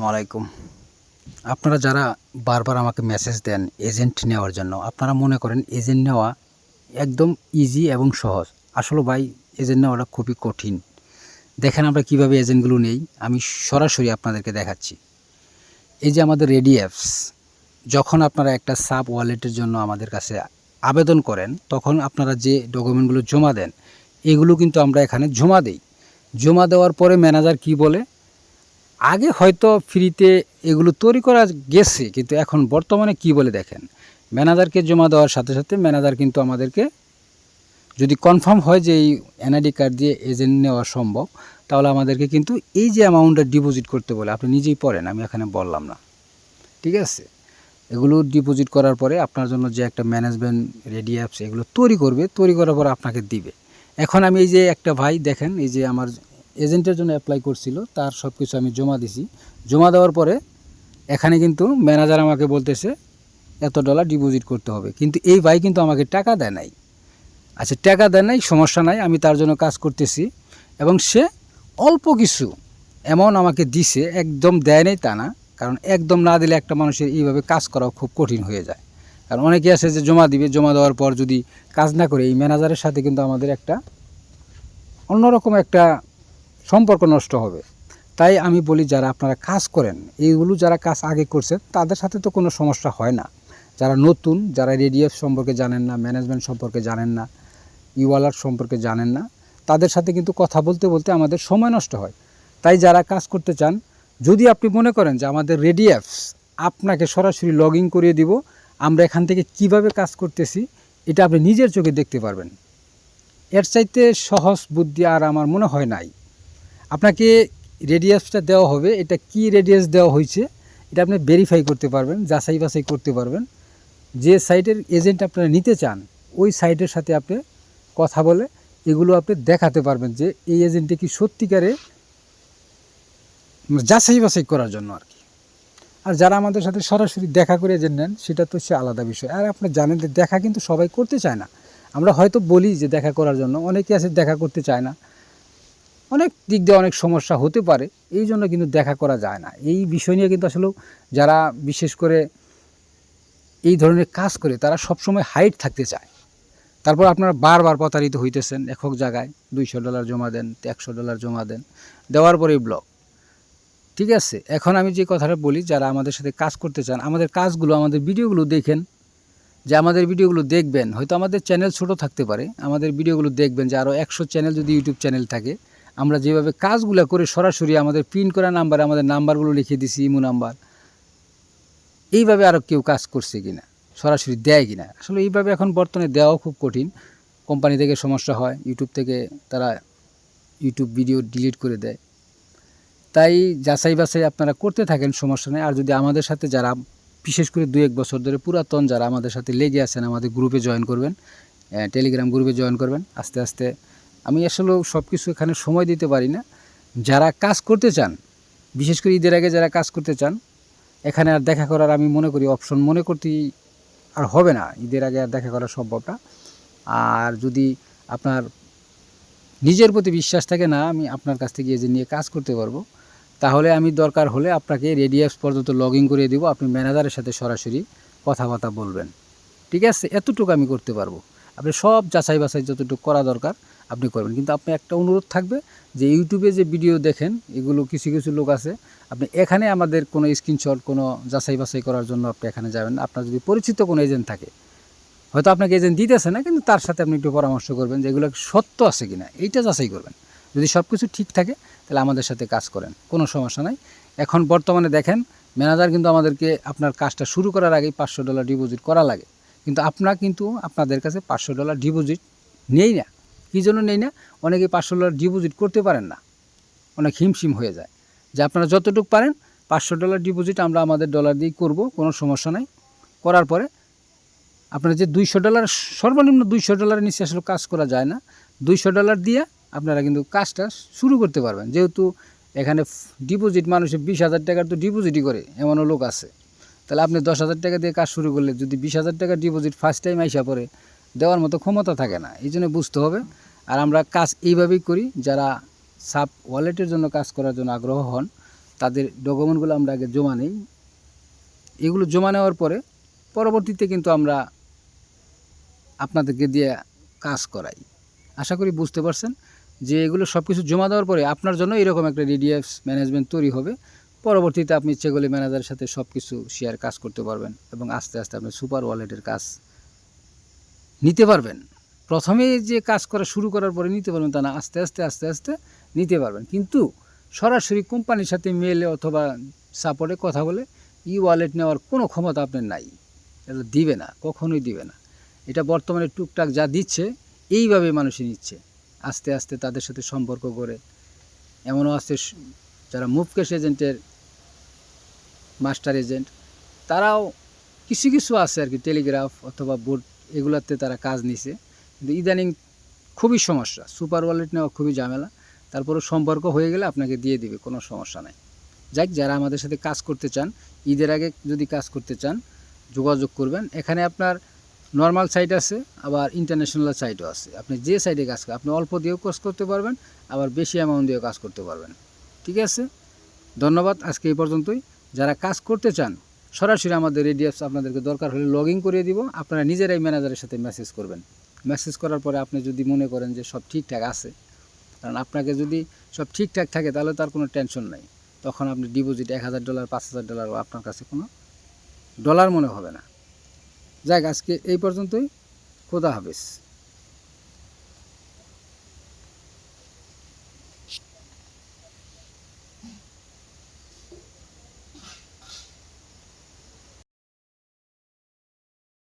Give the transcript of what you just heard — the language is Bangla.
আলাইকুম। আপনারা যারা বারবার আমাকে মেসেজ দেন এজেন্ট নেওয়ার জন্য, আপনারা মনে করেন এজেন্ট নেওয়া একদম ইজি এবং সহজ। আসলে ভাই এজেন্ট নেওয়াটা খুবই কঠিন। দেখেন আমরা কিভাবে এজেন্টগুলো নেই, আমি সরাসরি আপনাদেরকে দেখাচ্ছি। এই যে আমাদের রেডি অ্যাপস, যখন আপনারা একটা সাব ওয়ালেটের জন্য আমাদের কাছে আবেদন করেন, তখন আপনারা যে ডকুমেন্টগুলো জমা দেন, এগুলো কিন্তু আমরা এখানে জমা দেই। জমা দেওয়ার পরে ম্যানেজার কি বলে, আগে হয়তো ফ্রিতে এগুলো তৈরি করা গেছে, কিন্তু এখন বর্তমানে কি বলে দেখেন, ম্যানেজারকে জমা দেওয়ার সাথে সাথে ম্যানেজার কিন্তু আমাদেরকে যদি কনফার্ম হয় যে এই এনআইডি কার্ড দিয়ে এজেন্ট নেওয়া সম্ভব, তাহলে আমাদেরকে কিন্তু এই যে অ্যামাউন্টটা ডিপোজিট করতে বলে, আপনি নিজেই পড়েন, আমি এখানে বললাম না, ঠিক আছে। এগুলো ডিপোজিট করার পরে আপনার জন্য যে একটা ম্যানেজমেন্ট রেডি অ্যাপস এগুলো তৈরি করবে, তৈরি করার পরে আপনাকে দিবে। এখন আমি এই যে একটা ভাই দেখেন, এই যে আমার এজেন্টের জন্য অ্যাপ্লাই করছিল, তার সব কিছু আমি জমা দিছি। জমা দেওয়ার পরে এখানে কিন্তু ম্যানেজার আমাকে বলতেছে এত ডলার ডিপোজিট করতে হবে, কিন্তু এই ভাই কিন্তু আমাকে টাকা দেয় নাই। আচ্ছা, টাকা দেয় নাই, সমস্যা নাই, আমি তার জন্য কাজ করতেছি এবং সে অল্প কিছু অ্যামাউন্ট আমাকে দিছে, একদম দেয় নাই তা না। কারণ একদম না দিলে একটা মানুষের এইভাবে কাজ করাও খুব কঠিন হয়ে যায়। কারণ অনেকে আছে যে জমা দিবে, জমা দেওয়ার পর যদি কাজ না করে, এই ম্যানেজারের সাথে কিন্তু আমাদের একটা অন্যরকম একটা সম্পর্ক নষ্ট হবে। তাই আমি বলি, যারা আপনারা কাজ করেন, এইগুলো যারা কাজ আগে করছেন তাদের সাথে তো কোনো সমস্যা হয় না। যারা নতুন, যারা রেডিএফ সম্পর্কে জানেন না, ম্যানেজমেন্ট সম্পর্কে জানেন না, ইওয়ালার সম্পর্কে জানেন না, তাদের সাথে কিন্তু কথা বলতে বলতে আমাদের সময় নষ্ট হয়। তাই যারা কাজ করতে চান, যদি আপনি মনে করেন যে আমাদের রেডি অ্যাপস আপনাকে সরাসরি লগ ইন করিয়ে দিব, আমরা এখান থেকে কিভাবে কাজ করতেছি এটা আপনি নিজের চোখে দেখতে পারবেন। এর চাইতে সহজ বুদ্ধি আর আমার মনে হয় নাই। আপনাকে রেডিয়াসটা দেওয়া হবে, এটা কি রেডিয়াস দেওয়া হয়েছে এটা আপনি ভেরিফাই করতে পারবেন, যাচাই বাছাই করতে পারবেন। যে সাইটের এজেন্ট আপনারা নিতে চান, ওই সাইটের সাথে আপনি কথা বলে এগুলো আপনি দেখাতে পারবেন যে এই এজেন্টে কি সত্যিকারে, যাচাই বাছাই করার জন্য আর কি। আর যারা আমাদের সাথে সরাসরি দেখা করে এজেন্ট নেন, সেটা তো সে আলাদা বিষয়। আর আপনি জানেন যে দেখা কিন্তু সবাই করতে চায় না। আমরা হয়তো বলি যে দেখা করার জন্য, অনেকে আছে দেখা করতে চায় না, অনেক দিক দিয়ে অনেক সমস্যা হতে পারে, এই জন্য কিন্তু দেখা করা যায় না। এই বিষয় নিয়ে কিন্তু আসলে যারা বিশেষ করে এই ধরনের কাজ করে, তারা সবসময় হাইট থাকতে চায়। তারপর আপনারা বারবার প্রতারিত হইতেছেন, একক জায়গায় $200 জমা দেন, $100 জমা দেন, দেওয়ার পরেই ব্লক। ঠিক আছে, এখন আমি যে কথাটা বলি, যারা আমাদের সাথে কাজ করতে চান, আমাদের কাজগুলো, আমাদের ভিডিওগুলো দেখেন, যে আমাদের ভিডিওগুলো দেখবেন, হয়তো আমাদের চ্যানেল ছোট থাকতে পারে, আমাদের ভিডিওগুলো দেখবেন যে আরও 100 চ্যানেল যদি ইউটিউব চ্যানেল থাকে, আমরা যেভাবে কাজগুলো করে সরাসরি আমাদের প্রিন্ট করা নাম্বারে আমাদের নাম্বারগুলো লিখে দিছি, ইমো নাম্বার, এইভাবে আরও কেউ কাজ করছে কিনা, সরাসরি দেয় কিনা। আসলে এইভাবে এখন বর্তমানে দেওয়াও খুব কঠিন। কোম্পানি থেকে সমস্যা হয়, ইউটিউব থেকে তারা ইউটিউব ভিডিও ডিলিট করে দেয়। তাই যাচাই বাছাই আপনারা করতে থাকেন, সমস্যা নেই। আর যদি আমাদের সাথে যারা বিশেষ করে 2-1 বছর ধরে পুরাতন যারা আমাদের সাথে লেগে আছেন, আমাদের গ্রুপে জয়েন করবেন, টেলিগ্রাম গ্রুপে জয়েন করবেন। আস্তে আস্তে আমি আসলেও সব কিছু এখানে সময় দিতে পারি না। যারা কাজ করতে চান, বিশেষ করে ঈদের আগে যারা কাজ করতে চান, এখানে আর দেখা করার আমি মনে করি অপশন মনে করতেই আর হবে না, ঈদের আগে আর দেখা করা সম্ভব না। আর যদি আপনার নিজের প্রতি বিশ্বাস থাকে না আমি আপনার কাছ থেকে এজেন্ট নিয়ে কাজ করতে পারবো, তাহলে আমি দরকার হলে আপনাকে রেডি অ্যাপস পর্যন্ত লগ ইন করে দেবো, আপনি ম্যানেজারের সাথে সরাসরি কথাবার্তা বলবেন। ঠিক আছে, এতটুকু আমি করতে পারবো। আপনি সব যাচাই বাছাই যতটুকু করা দরকার আপনি করবেন, কিন্তু আপনি একটা অনুরোধ থাকবে যে ইউটিউবে যে ভিডিও দেখেন, এগুলো কিছু কিছু লোক আছে, আপনি এখানে আমাদের কোনো স্ক্রিনশট, কোনো যাচাই বাছাই করার জন্য আপনি এখানে যাবেন না। আপনার যদি পরিচিত কোনো এজেন্ট থাকে, হয়তো আপনাকে এজেন্ট দিতেছে না, কিন্তু তার সাথে আপনি একটু পরামর্শ করবেন যে এগুলো সত্য আছে কিনা, এইটা যাচাই করবেন। যদি সব কিছু ঠিক থাকে, তাহলে আমাদের সাথে কাজ করেন, কোনো সমস্যা নাই। এখন বর্তমানে দেখেন, ম্যানেজার কিন্তু আমাদেরকে আপনার কাজটা শুরু করার আগেই $500 ডিপোজিট করা লাগে, কিন্তু আপনাদের কাছে $500 ডিপোজিট নেই না। কী জন্য নেই না? অনেকে $500 ডিপোজিট করতে পারেন না, অনেক হিমশিম হয়ে যায়। যে আপনারা যতটুকু পারেন $500 ডিপোজিট আমরা আমাদের ডলার দিয়েই করবো, কোনো সমস্যা নাই। করার পরে আপনারা যে $200, সর্বনিম্ন $200 নিচে আসলে কাজ করা যায় না, $200 দিয়ে আপনারা কিন্তু কাজটা শুরু করতে পারবেন। যেহেতু এখানে ডিপোজিট মানুষে 20,000 টাকার তো ডিপোজিটই করে, এমনও লোক আছে। তাহলে আপনি 10,000 টাকা দিয়ে কাজ শুরু করলে যদি 20,000 টাকা ডিপোজিট ফার্স্ট টাইম আইসা পড়ে, দেওয়ার মতো ক্ষমতা থাকে না। এই জন্য বুঝতে হবে। আর আমরা কাজ এইভাবেই করি, যারা সাব ওয়ালেটের জন্য কাজ করার জন্য আগ্রহ হন, তাদের ডকুমেন্টগুলো আমরা আগে জমা নেই। এগুলো জমা নেওয়ার পরে পরবর্তীতে কিন্তু আমরা আপনাদেরকে দিয়ে কাজ করাই। আশা করি বুঝতে পারছেন যে এগুলো সব কিছু জমা দেওয়ার পরে আপনার জন্য এরকম একটা রিডিএফ ম্যানেজমেন্ট তৈরি হবে। পরবর্তীতে আপনি ইচ্ছে করলে ম্যানেজারের সাথে সব কিছু শেয়ার কাজ করতে পারবেন এবং আস্তে আস্তে আপনি সুপার ওয়ালেটের কাজ নিতে পারবেন। প্রথমে যে কাজ করা শুরু করার পরে নিতে পারবেন তা না, আস্তে আস্তে নিতে পারবেন। কিন্তু সরাসরি কোম্পানির সাথে মেলে অথবা সাপোর্টে কথা বলে ই ওয়ালেট নেওয়ার কোনো ক্ষমতা আপনার নাই। এটা দিবে না, কখনোই দিবে না। এটা বর্তমানে টুকটাক যা দিচ্ছে এইভাবে মানুষই নিচ্ছে। আস্তে আস্তে তাদের সাথে সম্পর্ক করে, এমনও আছে যারা মুভ ক্যাশ এজেন্টের মাস্টার এজেন্ট, তারাও কিছু কিছু আছে আর কি, টেলিগ্রাফ অথবা বোর্ড এগুলাতে তারা কাজ নিছে। কিন্তু ইদানিং খুবই সমস্যা, সুপার ওয়ালেট নেওয়া খুবই ঝামেলা। তারপরে সম্পর্ক হয়ে গেলে আপনাকে দিয়ে দিবে, কোনো সমস্যা নাই। যাক, যারা আমাদের সাথে কাজ করতে চান, ঈদের আগে যদি কাজ করতে চান যোগাযোগ করবেন। এখানে আপনার নর্মাল সাইট আছে, আবার ইন্টারন্যাশনাল সাইটও আছে। আপনি যে সাইটে কাজ করেন, আপনি অল্প দিয়েও কাজ করতে পারবেন, আবার বেশি অ্যামাউন্ট দিয়েও কাজ করতে পারবেন। ঠিক আছে, ধন্যবাদ। আজকে এই পর্যন্তই। যারা কাজ করতে চান সরাসরি আমাদের রেডিএফস আপনাদেরকে দরকার হলে লগ ইন করিয়ে দিব। আপনারা নিজেরাই ম্যানেজারের সাথে মেসেজ করবেন। মেসেজ করার পরে আপনি যদি মনে করেন যে সব ঠিকঠাক আছে, কারণ আপনাকে যদি সব ঠিকঠাক থাকে তাহলে তার কোনো টেনশন নাই। তখন আপনি ডিপোজিট $1000 $5000 আপনার কাছে কোনো ডলার মনে হবে না। যাক, আজকে এই পর্যন্তই। খোদা হাফেজ।